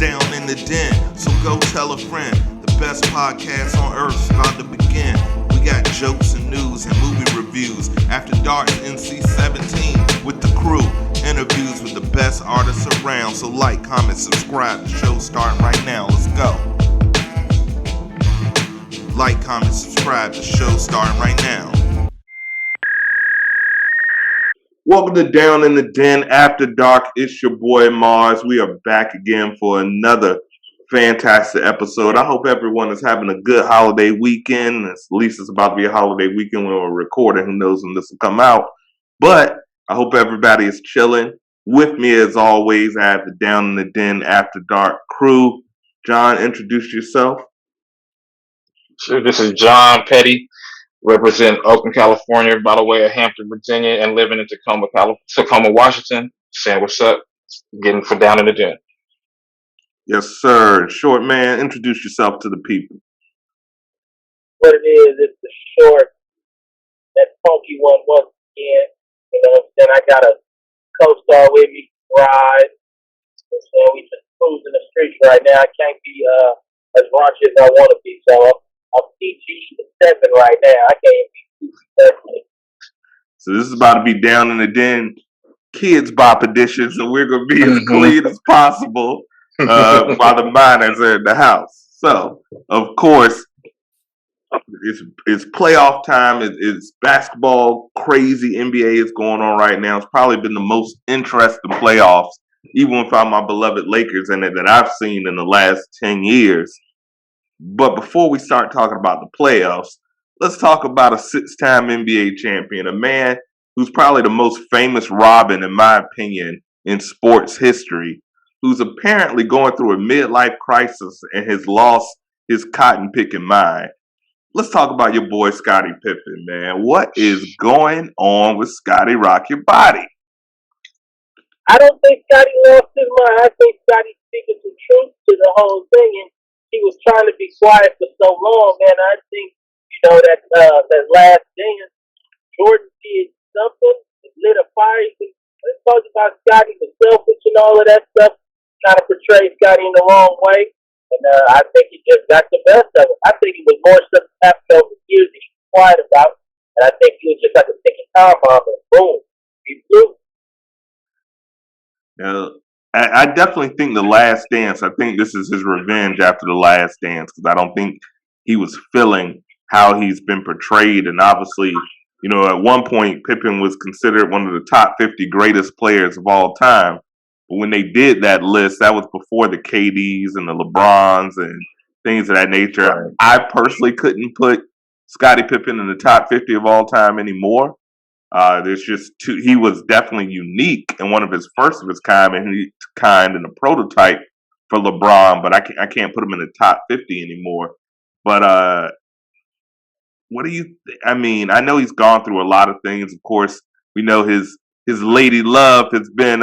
down in the den. So go tell a friend. The best podcast on earth's about to begin. We got jokes and news and movie reviews. After Dark NC-17 with the crew. Interviews with the best artists around. So like, comment, subscribe. The show's starting right now. Let's go. Like, comment, subscribe. The show's starting right now. Welcome to Down in the Den After Dark. It's your boy Mars. We are back again for another fantastic episode. I hope everyone is having a good holiday weekend. At least it's about to be a holiday weekend when we're recording. Who knows when this will come out. But I hope everybody is chilling. With me as always, I have the Down in the Den After Dark crew. John, introduce yourself. Sure, this is John Petty, represent Oakland, California, by the way of Hampton, Virginia, and living in Tacoma, Washington. Saying what's up, getting for Down in the Den. Yes, sir. Short man, introduce yourself to the people. What it is, it's the short, that funky one once again. You know, then I got a co-star with me, Ride. And we just cruising the streets right now. I can't be as raunchy as I want to be, so I'm PG-7 right now. I can't be PG-13. So this is about to be Down in the Den Kids Bop edition, so we're going to be as clean as possible while the minors are in the house. So, of course, it's playoff time. It's basketball crazy. NBA is going on right now. It's probably been the most interesting playoffs, even without my beloved Lakers in it, that I've seen in the last 10 years. But before we start talking about the playoffs, let's talk about a six-time NBA champion, a man who's probably the most famous Robin, in my opinion, in sports history, who's apparently going through a midlife crisis and has lost his cotton-picking mind. Let's talk about your boy Scottie Pippen, man. What is going on with Scottie Rock Your Body? I don't think Scottie lost his mind. I think Scottie's speaking some truth to the whole thing, and he was trying to be quiet for so long, man. I think, that last dance, Jordan did something, it lit a fire. Let's talk about Scottie was selfish and all of that stuff, trying to portray Scottie in the wrong way. And I think he just got the best of it. I think it was more stuff that happened over the years that he was quiet about. And I think he was just like a ticking time bomb, and boom, he flew. I definitely think The Last Dance, I think this is his revenge after The Last Dance, because I don't think he was feeling how he's been portrayed. And obviously, at one point, Pippen was considered one of the top 50 greatest players of all time. But when they did that list, that was before the KDs and the LeBrons and things of that nature. Right. I personally couldn't put Scottie Pippen in the top 50 of all time anymore. There's just he was definitely unique and one of his first of his kind and a prototype for LeBron, but I can't put him in the top 50 anymore. But what do you I mean, I know he's gone through a lot of things. Of course, we know his lady love has been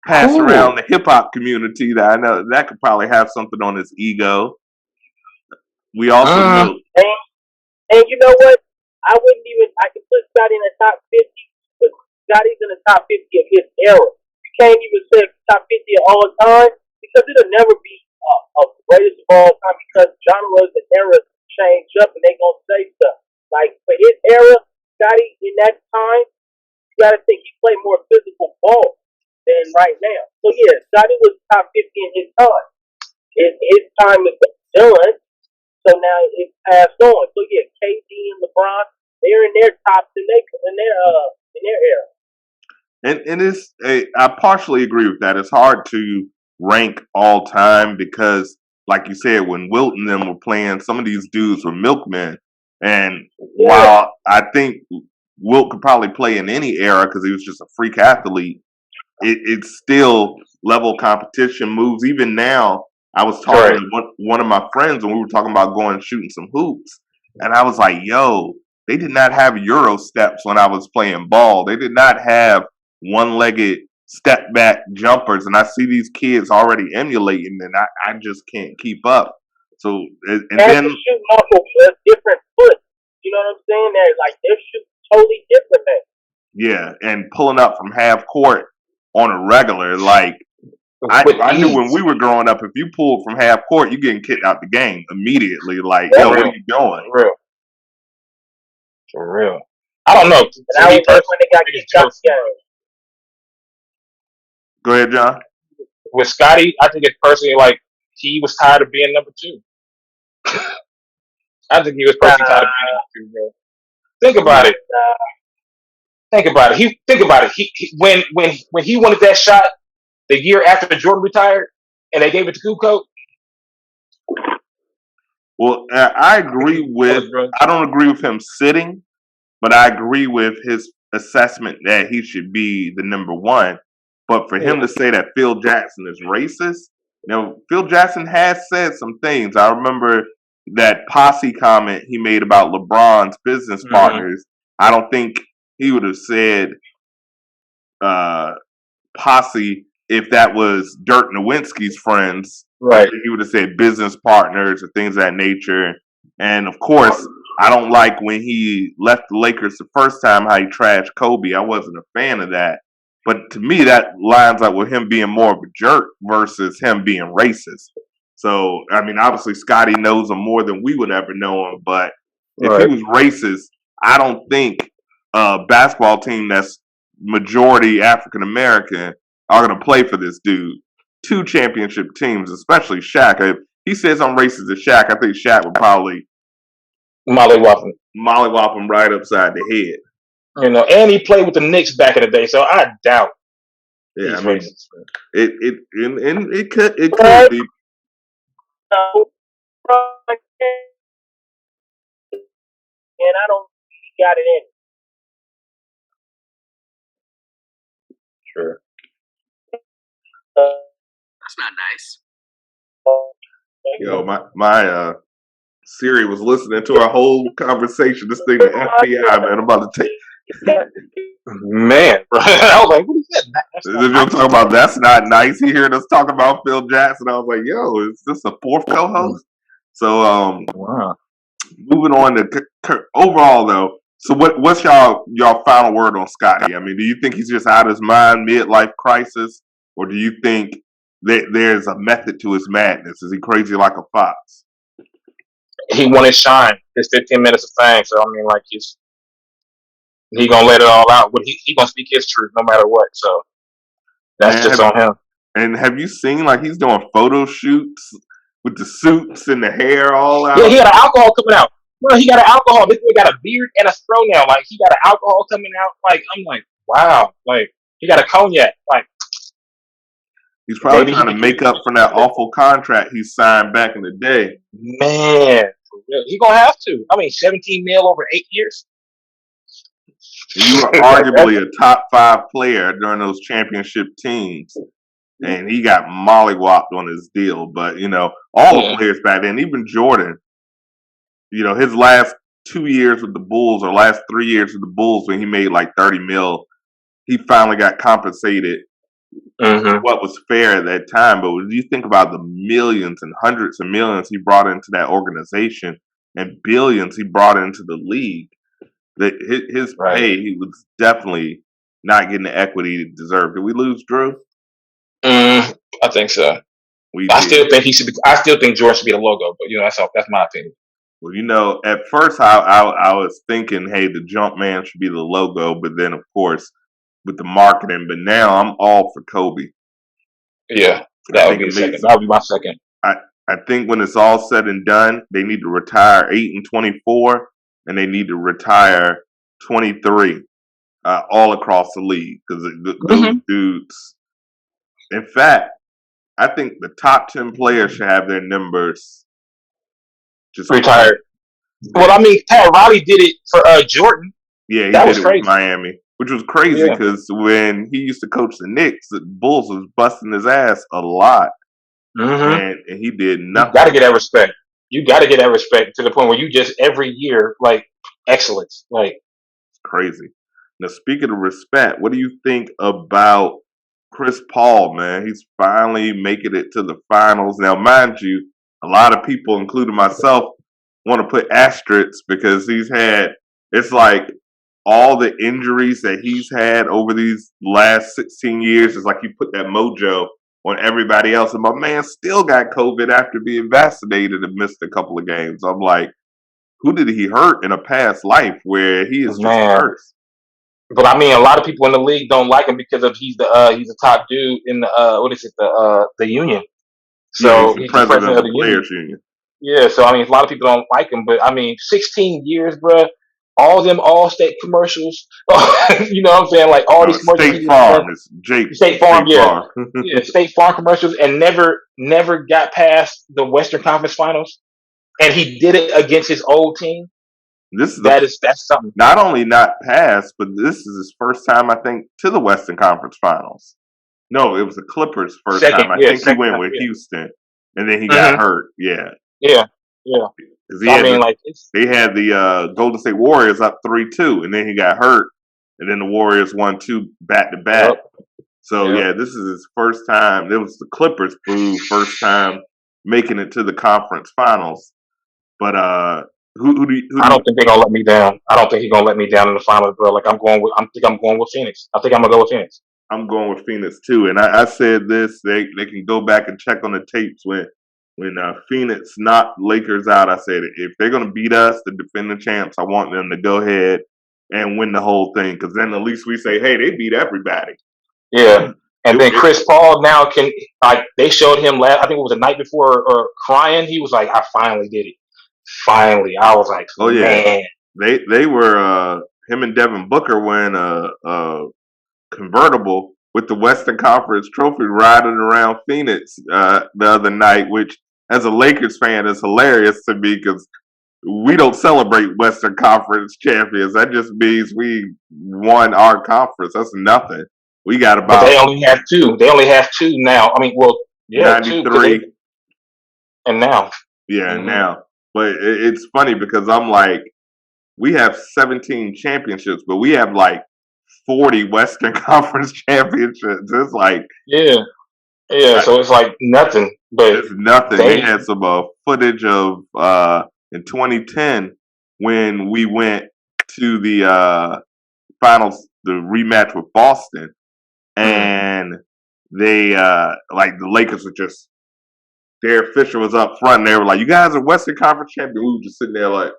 passed around the hip hop community. That I know that could probably have something on his ego. We also know, and you know what? I could put Scottie in the top 50, but Scottie's in the top 50 of his era. You can't even say top 50 of all time, because it'll never be a greatest of all time, because genres and eras change up and they gonna say stuff. Like, for his era, Scottie in that time, you gotta think he played more physical ball than right now. So yeah, Scottie was top 50 in his time. His time is done. So now it's passed on. So yeah, KD and LeBron, they're in their tops in their era. And it's I partially agree with that. It's hard to rank all time because, like you said, when Wilt and them were playing, some of these dudes were milkmen. And while I think Wilt could probably play in any era because he was just a freak athlete, it's still level competition moves. Even now, I was talking to one of my friends and we were talking about going and shooting some hoops. And I was like, yo, they did not have Euro steps when I was playing ball. They did not have one-legged step back jumpers. And I see these kids already emulating, and I just can't keep up. So, and then shooting off of a different foot. You know what I'm saying? They're shooting totally different things. Yeah, and pulling up from half court on a regular, like with I knew when ease. we were growing up, if you pulled from half court, you're getting kicked out the game immediately. Like, For yo, what are real, you doing? for real, for real. I don't know. And To I me was like personally, when they I got think it's kicked out jealousy. the game. Go ahead, John. With Scotty, I think it's personally like he was tired of being number two. I think he was personally tired of being Nah, number two, bro. Think about Yeah. it. Think about it. Think about it. When he wanted that shot the year after Jordan retired, and they gave it to Kukoc. Well, I agree with. Bro. I don't agree with him sitting, but I agree with his assessment that he should be the number one. But for him Yeah. to say that Phil Jackson is racist, Phil Jackson has said some things. I remember that posse comment he made about LeBron's business Mm-hmm. partners. I don't think he would have said posse if that was Dirk Nowitzki's friends. Right. He would have said business partners or things of that nature. And of course, I don't like when he left the Lakers the first time how he trashed Kobe. I wasn't a fan of that. But to me, that lines up with him being more of a jerk versus him being racist. So, I mean, obviously, Scotty knows him more than we would ever know him. But if he Right. was racist, I don't think a basketball team that's majority African American are going to play for this dude. 2 championship teams, especially Shaq. If he says I'm racist to Shaq, I think Shaq would probably Mollywop him. mollywop him right upside the head. And he played with the Knicks back in the day, so I doubt Yeah, he's I mean, racist. it could but be. and I don't think he got it in. Sure. That's not nice. Yo, my Siri was listening to our whole conversation. This thing, the FBI, man, I'm about to take. Man, bro. I was like, what is that? That's If not you're nice. talking about that's not nice. He heard us talking about Phil Jackson. I was like, yo, is this a fourth co-host? So, Wow. moving on to overall though. So what's y'all final word on Scotty? I mean, do you think he's just out of his mind, midlife crisis, or do you think that there's a method to his madness? Is he crazy like a fox? He wanted shine. His 15 minutes of fame. So I mean, like he gonna let it all out. But he gonna speak his truth no matter what. So that's Man, just on him. And have you seen like he's doing photo shoots with the suits and the hair all out? Yeah, he got an alcohol coming out. Bro, he got an alcohol. This boy got a beard and a fro now. Like he got an alcohol coming out. Like I'm like, wow. Like he got a cognac. Like He's probably maybe trying to make up for that awful contract he signed back in the day. man, for real. He gonna have to. I mean, 17 mil over 8 years. You were arguably a top 5 player during those championship teams, and he got mollywopped on his deal. But all the players back then, even Jordan, his last 2 years with the Bulls or last 3 years with the Bulls when he made like 30 mil, he finally got compensated what was fair at that time. But when you think about the millions and hundreds of millions he brought into that organization and billions he brought into the league, that his pay, he was definitely not getting the equity he deserved. Did we lose Drew? I think so. I still think he should be. I still think Jordan should be the logo, but that's my opinion. Well, at first I was thinking, hey, the jump man should be the logo, but then of course with the marketing. But now I'm all for Kobe. Yeah, that would be the second. That would be my second. I think when it's all said and done, they need to retire 8 and 24, and they need to retire 23 all across the league because those dudes. In fact, I think the top 10 players should have their numbers just retired. Well, I mean, Pat Riley did it for Jordan. Yeah, he did it with Miami, which was crazy because when he used to coach the Knicks, the Bulls was busting his ass a lot, and he did nothing. You got to get that respect. You got to get that respect to the point where you just every year like excellence, like crazy. Now, speaking of respect, what do you think about Chris Paul, man? He's finally making it to the finals. Now, mind you, a lot of people, including myself, want to put asterisks because it's like all the injuries that he's had over these last 16 years. It's like you put that mojo on everybody else, and my man still got COVID after being vaccinated and missed a couple of games. I'm like, who did he hurt in a past life where he is just Man. cursed? But I mean, a lot of people in the league don't like him because of he's the top dude in the what is it the union. Yeah, he's So the he's the president president of of the the union. players union. Yeah. So I mean, a lot of people don't like him. But I mean, 16 years, bruh. All them All-State commercials. You know what I'm saying? Like all No, these it's commercials State he just done. Farm. It's Jake State Farm, State yeah. Farm. Yeah, State Farm commercials, and never got past the Western Conference Finals. And he did it against his old team. This is That's something. not only not passed, but this is his first time, I think, to the Western Conference Finals. No, it was the Clippers' first time. I think he Second went time, with yeah. Houston, and then he got Mm-hmm. hurt. Yeah, Yeah. because So I mean, like they had the Golden State Warriors up 3-2, and then he got hurt, and then the Warriors won 2 back to back. So Yep. yeah, this is his first time. It was the Clippers' first time making it to the conference finals. But who do I don't think they're gonna let me down. I don't think he's gonna let me down in the finals, bro. Like I'm going with Phoenix. I think I'm gonna go with Phoenix. I'm going with Phoenix too, and I said this. They can go back and check on the tapes when Phoenix knocked Lakers out. I said if they're gonna beat us, the defending champs, I want them to go ahead and win the whole thing, because then at least we say, hey, they beat everybody. Yeah. And then Chris Paul now can, like, they showed him last, I think it was the night before, or crying. He was like, I finally did it. Finally. I was like, Oh yeah, man. they were him and Devin Booker were in a convertible with the Western Conference trophy riding around Phoenix the other night, which as a Lakers fan is hilarious to me because we don't celebrate Western Conference champions. That just means we won our conference. That's nothing. We got But about they only have two. They only have two now. I mean, well, yeah, two. 93. And now. Yeah, now. But it's funny because I'm like, we have 17 championships, but we have like 40 Western Conference championships. It's like Yeah. So it's like nothing. But it's nothing. They had some footage of in 2010 when we went to the finals, the rematch with Boston, and they like the Lakers were just, their official was up front and they were like, you guys are Western Conference champions. We were just sitting there like,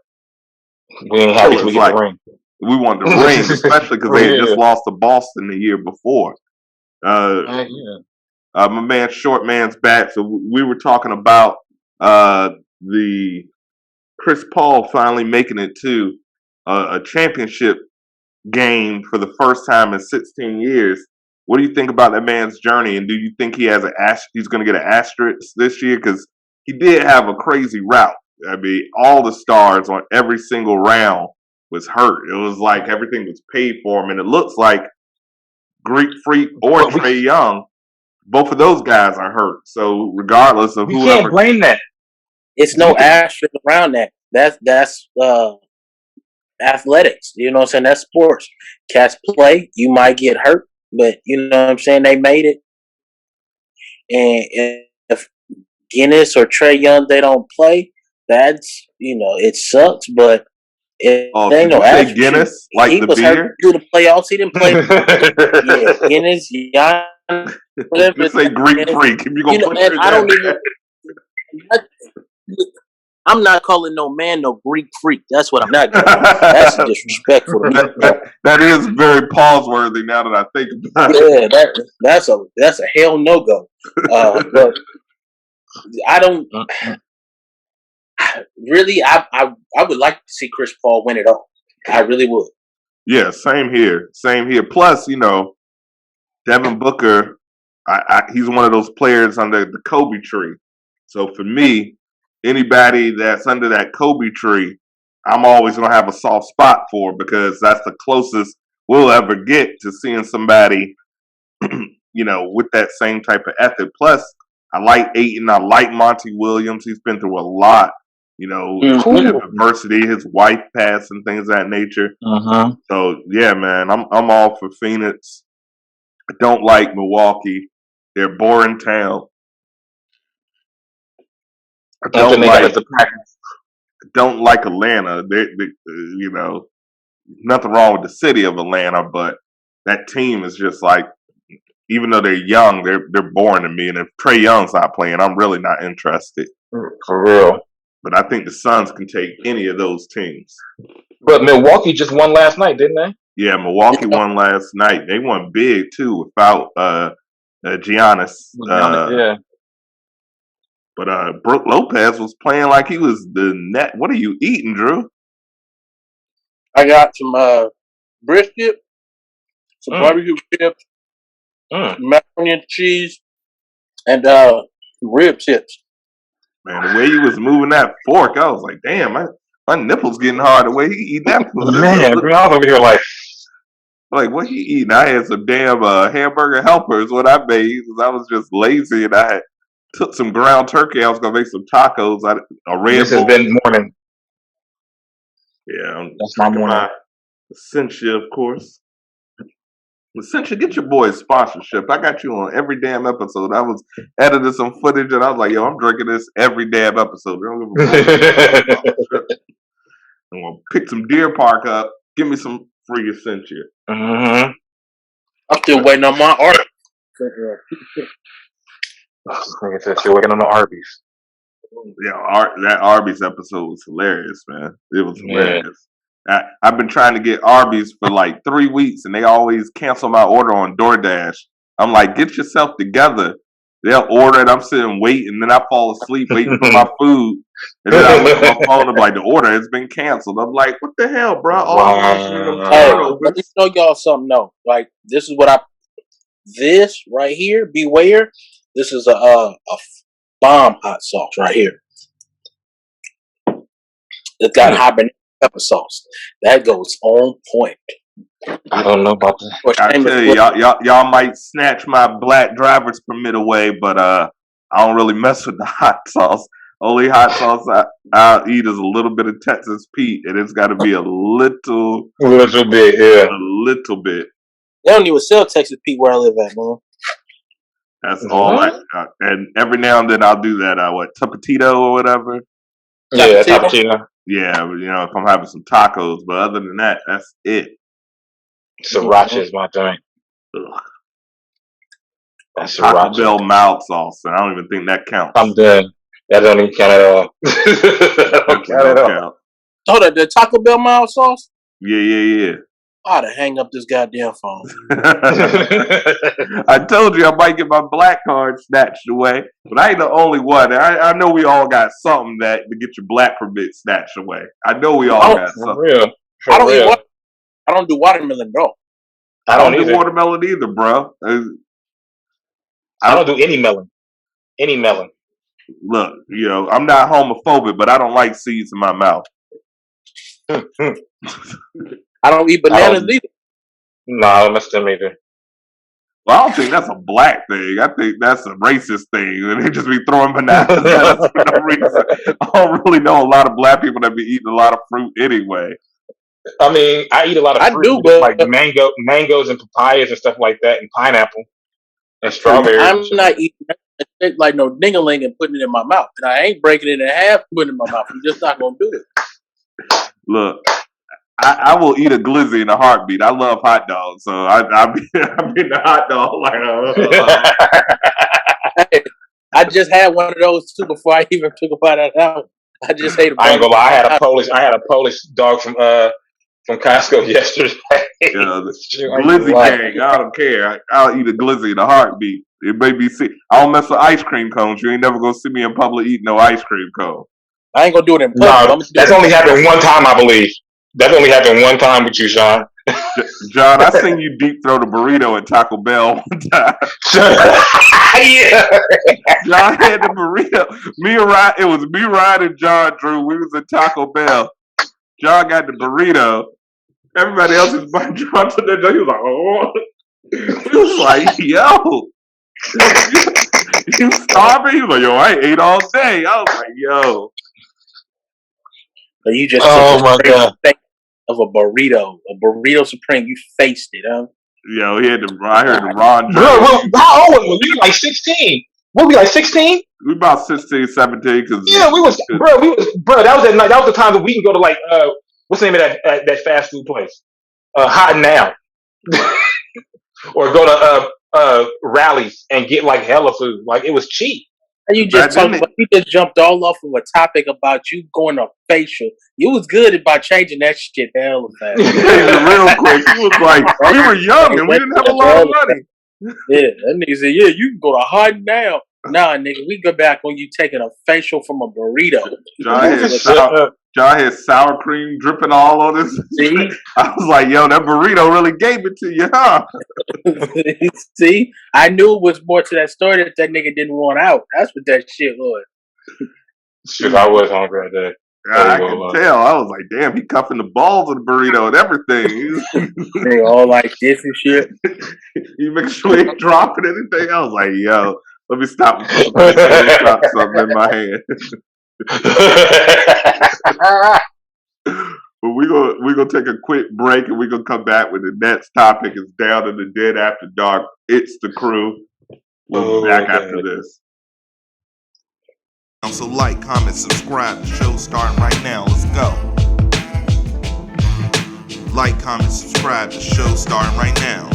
we ain't happy we get the ring. We want the ring, especially because they had just lost to Boston the year before. My man Short Man's back, so we were talking about the Chris Paul finally making it to a championship game for the first time in 16 years. What do you think about that man's journey, and do you think he has he's going to get an asterisk this year? Because he did have a crazy route. I mean, all the stars on every single round was hurt. It was like everything was paid for him, and it looks like Greek Freak or Trae Young, both of those guys are hurt. So regardless of whoever, can't blame that. It's no asterisk around that. That's athletics. You know what I'm saying? That's sports. Cats play. You might get hurt, but you know what I'm saying? They made it. And if Guinness or Trae Young, they don't play, that's, it sucks, but it ain't no asterisk. Guinness, like he the was beer? hurt through the playoffs. He didn't play. Yeah, Guinness, Young. Just say Greek Freak. If you're going to put it I don't even. I'm not calling no man no Greek freak. That's what I'm not doing. That's disrespectful to me. That is very pause-worthy now that I think about it. Yeah, that's a hell no go. But I don't really. I would like to see Chris Paul win it all. I really would. Yeah, same here. Same here. Plus, Devin Booker, he's one of those players under the Kobe tree. So for me, anybody that's under that Kobe tree, I'm always going to have a soft spot for, because that's the closest we'll ever get to seeing somebody, with that same type of ethic. Plus, I like Ayton. I like Monty Williams. He's been through a lot, adversity, his wife passed and things of that nature. So, yeah, man, I'm all for Phoenix. I don't like Milwaukee. They're a boring town. I don't like Atlanta. They, nothing wrong with the city of Atlanta, but that team is just like, even though they're young, they're boring to me. And if Trae Young's not playing, I'm really not interested. For real. But I think the Suns can take any of those teams. But Milwaukee just won last night, didn't they? Yeah, Milwaukee won last night. They won big too without Giannis. Yeah. But Brook Lopez was playing like he was the net. What are you eating, Drew? I got some brisket, some barbecue chips, macaroni and cheese, and rib tips. Man, the way he was moving that fork, I was like, damn, my nipples getting hard the way he eat that food. Man, bro, I was over here like, what he eating? I had some damn hamburger helpers when I made because I was just lazy and I had took some ground turkey. I was gonna make some tacos. A Red This Bull. has been morning. Yeah, that's my morning. Essentia, of course. Essentia, get your boy a sponsorship. I got you on every damn episode. I was editing some footage and I was like, yo, I'm drinking this every damn episode. I'm gonna pick some Deer Park up. Give me some free Essentia. Mm-hmm. I'm still waiting on my art. You're waiting on the Arby's. Yeah, that Arby's episode was hilarious, man. It was hilarious. I've been trying to get Arby's for like 3 weeks, and they always cancel my order on DoorDash. I'm like, get yourself together. They'll order it. I'm sitting waiting, and then I fall asleep waiting for my food. And then I look at my phone. I'm like, the order has been canceled. I'm like, what the hell, bro? Hey, let me show y'all something though. Like this is what this right here. Beware. This is a bomb hot sauce right here. It's got habanero pepper sauce. That goes on point. I don't know about that. I tell you, y'all might snatch my black driver's permit away, but I don't really mess with the hot sauce. Only hot sauce I'll eat is a little bit of Texas Pete, and it's got to be a little bit, yeah. A little bit. They don't even sell Texas Pete where I live at, man. That's all and every now and then I'll do that. Tapatito or whatever. Yeah, Tapatito. Yeah, if I'm having some tacos, but other than that, that's it. Sriracha is my thing. That's Taco Bell mild sauce, and I don't even think that counts. I'm done. That don't even count at all. That don't count at all. Oh, the Taco Bell mild sauce? Yeah. I ought to hang up this goddamn phone. I told you I might get my black card snatched away, but I ain't the only one. I know we all got something to get your black permit snatched away. I know we all got something. Real. I don't do watermelon, bro. I don't do watermelon either, bro. I don't do any melon. Any melon. Look, I'm not homophobic, but I don't like seeds in my mouth. I don't eat bananas either. No, I don't mess them either. Well, I don't think that's a black thing. I think that's a racist thing. They just be throwing bananas at us for no reason. I don't really know a lot of black people that be eating a lot of fruit anyway. I mean, I eat a lot of fruit. I do, but like mangoes and papayas and stuff like that, and pineapple and strawberries. I'm not eating like no ding-a-ling and putting it in my mouth. And I ain't breaking it in half, putting it in my mouth. I'm just not going to do it. Look, I will eat a glizzy in a heartbeat. I love hot dogs, so I'll be the hot dog like. I just had one of those too before I even took a bite out of that. I just ate. I ain't gonna lie. I had a Polish dog from Costco yesterday. Glizzy gang. I don't care. I'll eat a glizzy in a heartbeat. It may be sick. I don't mess with ice cream cones. You ain't never gonna see me in public eating no ice cream cone. I ain't gonna do it in public. No, that's only happened one time, I believe. That only happened one time with you, Sean. John, I seen you deep throat a burrito at Taco Bell one time. Yeah. John had the burrito. It was me, Ryan, and John, Drew. We was at Taco Bell. John got the burrito. Everybody else is buying John to the door. He was like, oh. He was like, yo. You starving? He was like, yo, I ate all day. I was like, yo. So you just my God. Of a burrito supreme. You faced it, huh? Yo, I heard the Ron. Bro, how old was we? Like 16. What we like 16? We about 16, 17. Yeah, we was that was at night. That was the time that we can go to like what's the name of that fast food place? Hot and Now. Or go to rallies and get like hella food. Like it was cheap. And you Back just then, talked about, you just jumped all off of a topic about you going to facial. You was good about changing that shit hella fast. changed it real quick. He was like, we were young and we didn't have a lot of money. Yeah, that nigga said, yeah, you can go to hot now. Nah, nigga, we go back when you taking a facial from a burrito. John had sour cream dripping all on his. See? I was like, yo, that burrito really gave it to you, huh? See? I knew it was more to that story that nigga didn't want out. That's what that shit was. Shit, I was hungry that day. I can tell. I was like, damn, he cuffing the balls of the burrito and everything. They all like this and shit. You make sure he ain't dropping anything. I was like, yo, let me stop and drop something in my hand. But we're gonna take a quick break and we're gonna come back with the next topic is Down in the Dead After Dark. It's the crew. We'll be back after this. So like, comment, subscribe. The show's starting right now. Let's go. Like, comment, subscribe. The show's starting right now.